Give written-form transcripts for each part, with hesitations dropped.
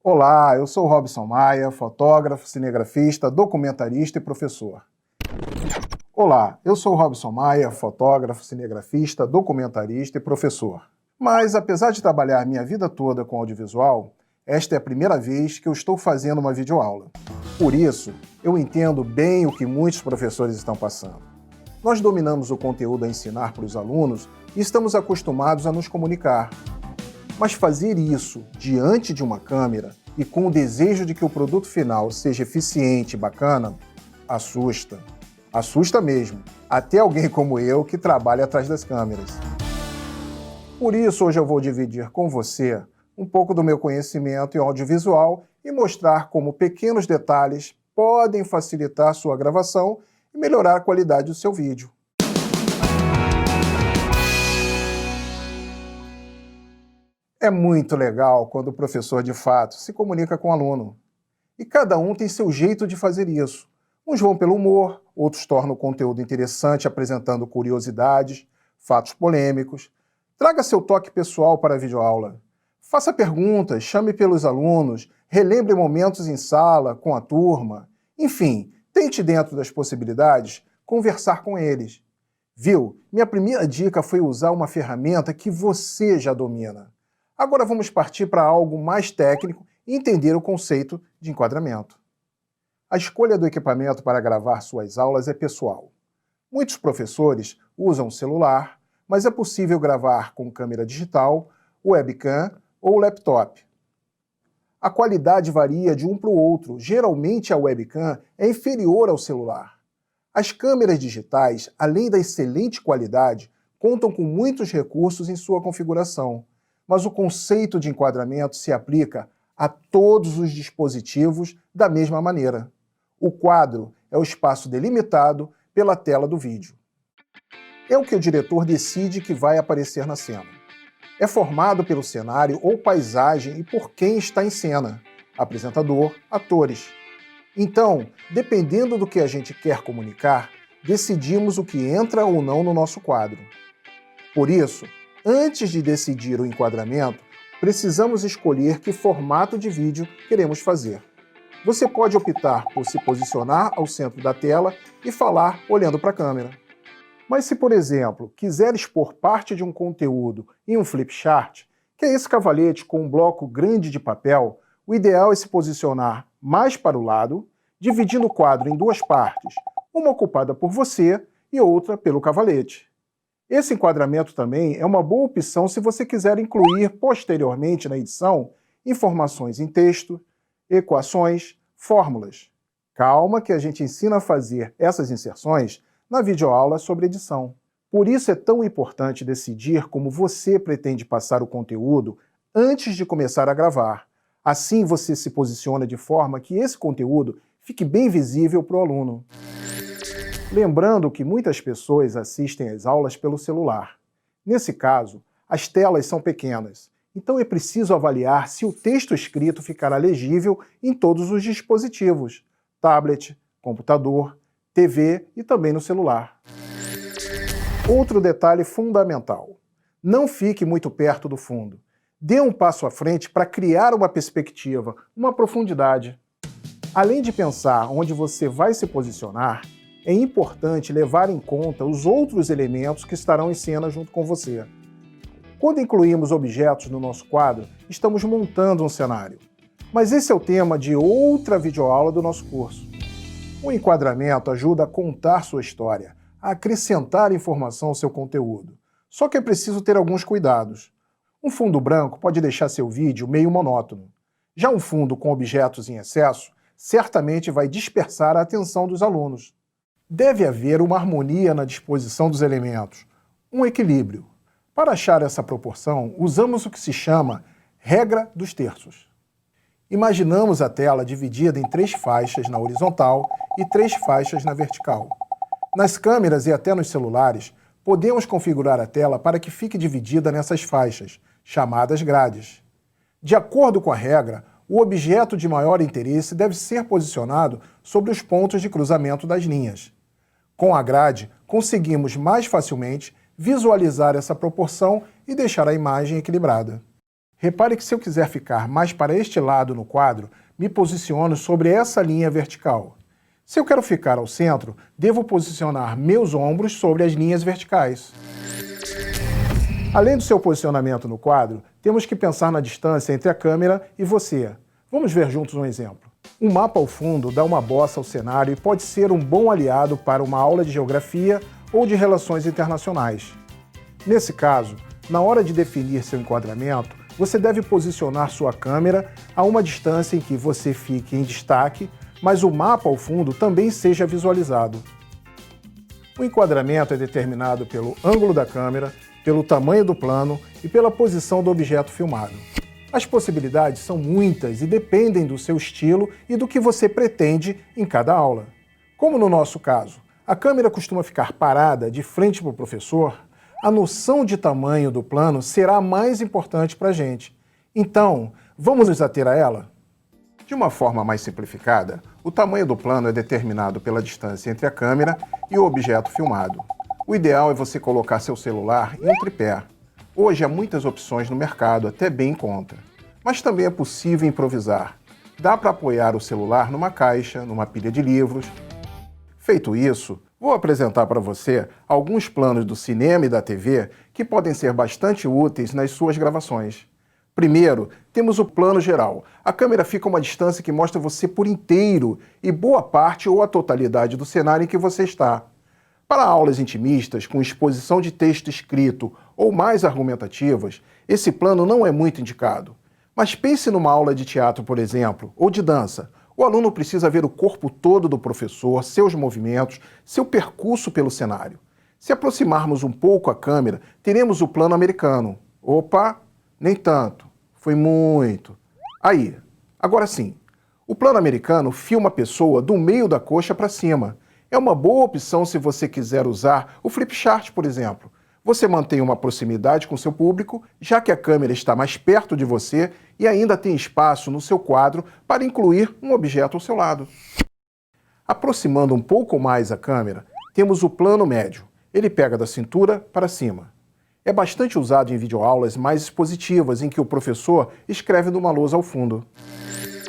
Olá, eu sou Robson Maia, fotógrafo, cinegrafista, documentarista e professor. Olá, eu sou Robson Maia, fotógrafo, cinegrafista, documentarista e professor. Mas, apesar de trabalhar minha vida toda com audiovisual, esta é a primeira vez que eu estou fazendo uma videoaula. Por isso, eu entendo bem o que muitos professores estão passando. Nós dominamos o conteúdo a ensinar para os alunos e estamos acostumados a nos comunicar. Mas fazer isso diante de uma câmera e com o desejo de que o produto final seja eficiente e bacana, assusta. Assusta mesmo, até alguém como eu que trabalha atrás das câmeras. Por isso, hoje eu vou dividir com você um pouco do meu conhecimento em audiovisual e mostrar como pequenos detalhes podem facilitar sua gravação e melhorar a qualidade do seu vídeo. É muito legal quando o professor, de fato, se comunica com o aluno. E cada um tem seu jeito de fazer isso. Uns vão pelo humor, outros tornam o conteúdo interessante apresentando curiosidades, fatos polêmicos. Traga seu toque pessoal para a videoaula. Faça perguntas, chame pelos alunos, relembre momentos em sala, com a turma. Enfim, tente, dentro das possibilidades, conversar com eles. Viu? Minha primeira dica foi usar uma ferramenta que você já domina. Agora vamos partir para algo mais técnico e entender o conceito de enquadramento. A escolha do equipamento para gravar suas aulas é pessoal. Muitos professores usam celular, mas é possível gravar com câmera digital, webcam ou laptop. A qualidade varia de um para o outro, geralmente a webcam é inferior ao celular. As câmeras digitais, além da excelente qualidade, contam com muitos recursos em sua configuração. Mas o conceito de enquadramento se aplica a todos os dispositivos da mesma maneira. O quadro é o espaço delimitado pela tela do vídeo. É o que o diretor decide que vai aparecer na cena. É formado pelo cenário ou paisagem e por quem está em cena, apresentador, atores. Então, dependendo do que a gente quer comunicar, decidimos o que entra ou não no nosso quadro. Por isso, antes de decidir o enquadramento, precisamos escolher que formato de vídeo queremos fazer. Você pode optar por se posicionar ao centro da tela e falar olhando para a câmera. Mas se, por exemplo, quiser expor parte de um conteúdo em um flip chart, que é esse cavalete com um bloco grande de papel, o ideal é se posicionar mais para o lado, dividindo o quadro em duas partes, uma ocupada por você e outra pelo cavalete. Esse enquadramento também é uma boa opção se você quiser incluir posteriormente na edição informações em texto, equações, fórmulas. Calma que a gente ensina a fazer essas inserções na videoaula sobre edição. Por isso é tão importante decidir como você pretende passar o conteúdo antes de começar a gravar. Assim você se posiciona de forma que esse conteúdo fique bem visível para o aluno. Lembrando que muitas pessoas assistem às aulas pelo celular. Nesse caso, as telas são pequenas, então é preciso avaliar se o texto escrito ficará legível em todos os dispositivos, tablet, computador, TV e também no celular. Outro detalhe fundamental: não fique muito perto do fundo. Dê um passo à frente para criar uma perspectiva, uma profundidade. Além de pensar onde você vai se posicionar, é importante levar em conta os outros elementos que estarão em cena junto com você. Quando incluímos objetos no nosso quadro, estamos montando um cenário. Mas esse é o tema de outra videoaula do nosso curso. O enquadramento ajuda a contar sua história, a acrescentar informação ao seu conteúdo. Só que é preciso ter alguns cuidados. Um fundo branco pode deixar seu vídeo meio monótono. Já um fundo com objetos em excesso certamente vai dispersar a atenção dos alunos. Deve haver uma harmonia na disposição dos elementos, um equilíbrio. Para achar essa proporção, usamos o que se chama regra dos terços. Imaginamos a tela dividida em 3 faixas na horizontal e 3 faixas na vertical. Nas câmeras e até nos celulares, podemos configurar a tela para que fique dividida nessas faixas, chamadas grades. De acordo com a regra, o objeto de maior interesse deve ser posicionado sobre os pontos de cruzamento das linhas. Com a grade, conseguimos mais facilmente visualizar essa proporção e deixar a imagem equilibrada. Repare que se eu quiser ficar mais para este lado no quadro, me posiciono sobre essa linha vertical. Se eu quero ficar ao centro, devo posicionar meus ombros sobre as linhas verticais. Além do seu posicionamento no quadro, temos que pensar na distância entre a câmera e você. Vamos ver juntos um exemplo. Um mapa ao fundo dá uma bossa ao cenário e pode ser um bom aliado para uma aula de geografia ou de relações internacionais. Nesse caso, na hora de definir seu enquadramento, você deve posicionar sua câmera a uma distância em que você fique em destaque, mas o mapa ao fundo também seja visualizado. O enquadramento é determinado pelo ângulo da câmera, pelo tamanho do plano e pela posição do objeto filmado. As possibilidades são muitas e dependem do seu estilo e do que você pretende em cada aula. Como no nosso caso, a câmera costuma ficar parada de frente para o professor, a noção de tamanho do plano será mais importante para a gente. Então, vamos nos ater a ela? De uma forma mais simplificada, o tamanho do plano é determinado pela distância entre a câmera e o objeto filmado. O ideal é você colocar seu celular em um tripé. Hoje há muitas opções no mercado, até bem em conta. Mas também é possível improvisar. Dá para apoiar o celular numa caixa, numa pilha de livros. Feito isso, vou apresentar para você alguns planos do cinema e da TV que podem ser bastante úteis nas suas gravações. Primeiro, temos o plano geral. A câmera fica a uma distância que mostra você por inteiro e boa parte ou a totalidade do cenário em que você está. Para aulas intimistas, com exposição de texto escrito ou mais argumentativas, esse plano não é muito indicado. Mas pense numa aula de teatro, por exemplo, ou de dança. O aluno precisa ver o corpo todo do professor, seus movimentos, seu percurso pelo cenário. Se aproximarmos um pouco a câmera, teremos o plano americano. Opa, nem tanto. Foi muito. Aí, agora sim. O plano americano filma a pessoa do meio da coxa para cima. É uma boa opção se você quiser usar o flip chart, por exemplo. Você mantém uma proximidade com seu público, já que a câmera está mais perto de você e ainda tem espaço no seu quadro para incluir um objeto ao seu lado. Aproximando um pouco mais a câmera, temos o plano médio. Ele pega da cintura para cima. É bastante usado em videoaulas mais expositivas, em que o professor escreve numa lousa ao fundo.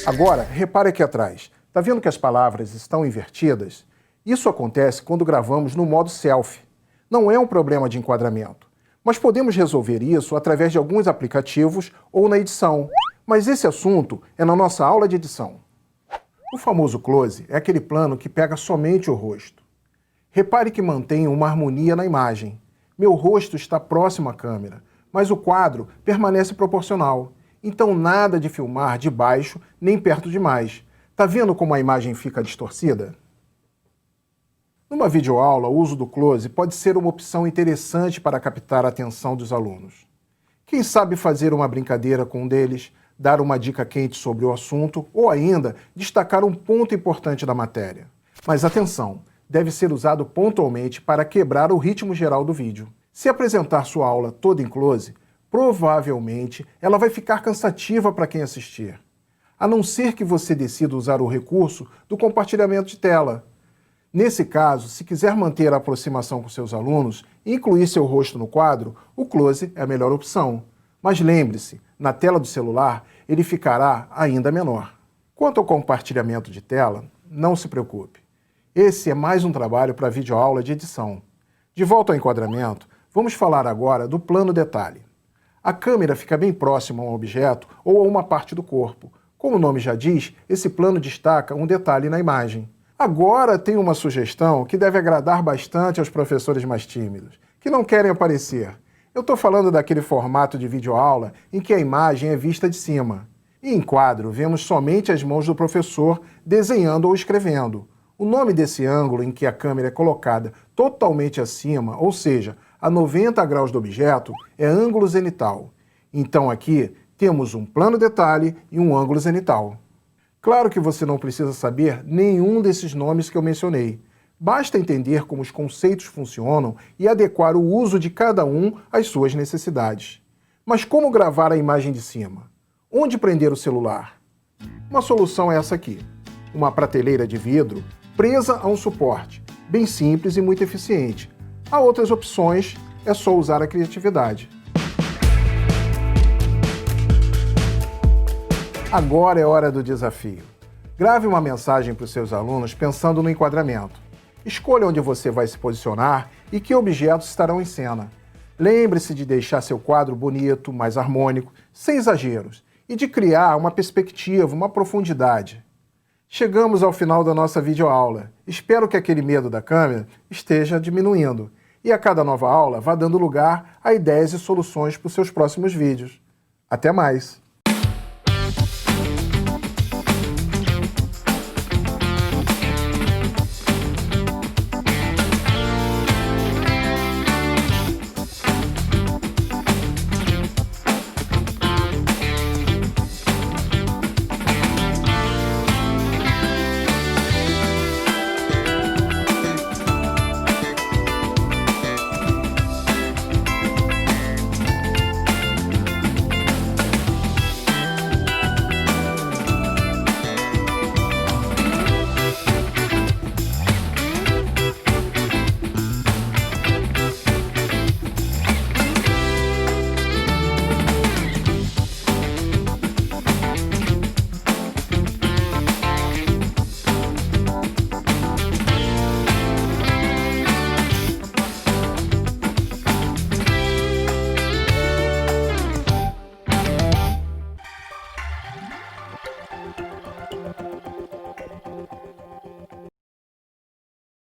Agora, repare aqui atrás. Está vendo que as palavras estão invertidas? Isso acontece quando gravamos no modo selfie. Não é um problema de enquadramento, mas podemos resolver isso através de alguns aplicativos ou na edição. Mas esse assunto é na nossa aula de edição. O famoso close é aquele plano que pega somente o rosto. Repare que mantém uma harmonia na imagem. Meu rosto está próximo à câmera, mas o quadro permanece proporcional. Então nada de filmar de baixo nem perto demais. Tá vendo como a imagem fica distorcida? Numa videoaula, o uso do close pode ser uma opção interessante para captar a atenção dos alunos. Quem sabe fazer uma brincadeira com um deles, dar uma dica quente sobre o assunto ou ainda destacar um ponto importante da matéria. Mas atenção, deve ser usado pontualmente para quebrar o ritmo geral do vídeo. Se apresentar sua aula toda em close, provavelmente ela vai ficar cansativa para quem assistir. A não ser que você decida usar o recurso do compartilhamento de tela. Nesse caso, se quiser manter a aproximação com seus alunos e incluir seu rosto no quadro, o close é a melhor opção. Mas lembre-se, na tela do celular, ele ficará ainda menor. Quanto ao compartilhamento de tela, não se preocupe. Esse é mais um trabalho para a videoaula de edição. De volta ao enquadramento, vamos falar agora do plano detalhe. A câmera fica bem próxima a um objeto ou a uma parte do corpo. Como o nome já diz, esse plano destaca um detalhe na imagem. Agora tem uma sugestão que deve agradar bastante aos professores mais tímidos, que não querem aparecer. Eu estou falando daquele formato de videoaula em que a imagem é vista de cima. E em quadro, vemos somente as mãos do professor desenhando ou escrevendo. O nome desse ângulo em que a câmera é colocada totalmente acima, ou seja, a 90 graus do objeto, é ângulo zenital. Então aqui temos um plano detalhe e um ângulo zenital. Claro que você não precisa saber nenhum desses nomes que eu mencionei. Basta entender como os conceitos funcionam e adequar o uso de cada um às suas necessidades. Mas como gravar a imagem de cima? Onde prender o celular? Uma solução é essa aqui. Uma prateleira de vidro presa a um suporte, bem simples e muito eficiente. Há outras opções, é só usar a criatividade. Agora é hora do desafio. Grave uma mensagem para os seus alunos pensando no enquadramento. Escolha onde você vai se posicionar e que objetos estarão em cena. Lembre-se de deixar seu quadro bonito, mais harmônico, sem exageros, e de criar uma perspectiva, uma profundidade. Chegamos ao final da nossa videoaula. Espero que aquele medo da câmera esteja diminuindo e a cada nova aula vá dando lugar a ideias e soluções para os seus próximos vídeos. Até mais!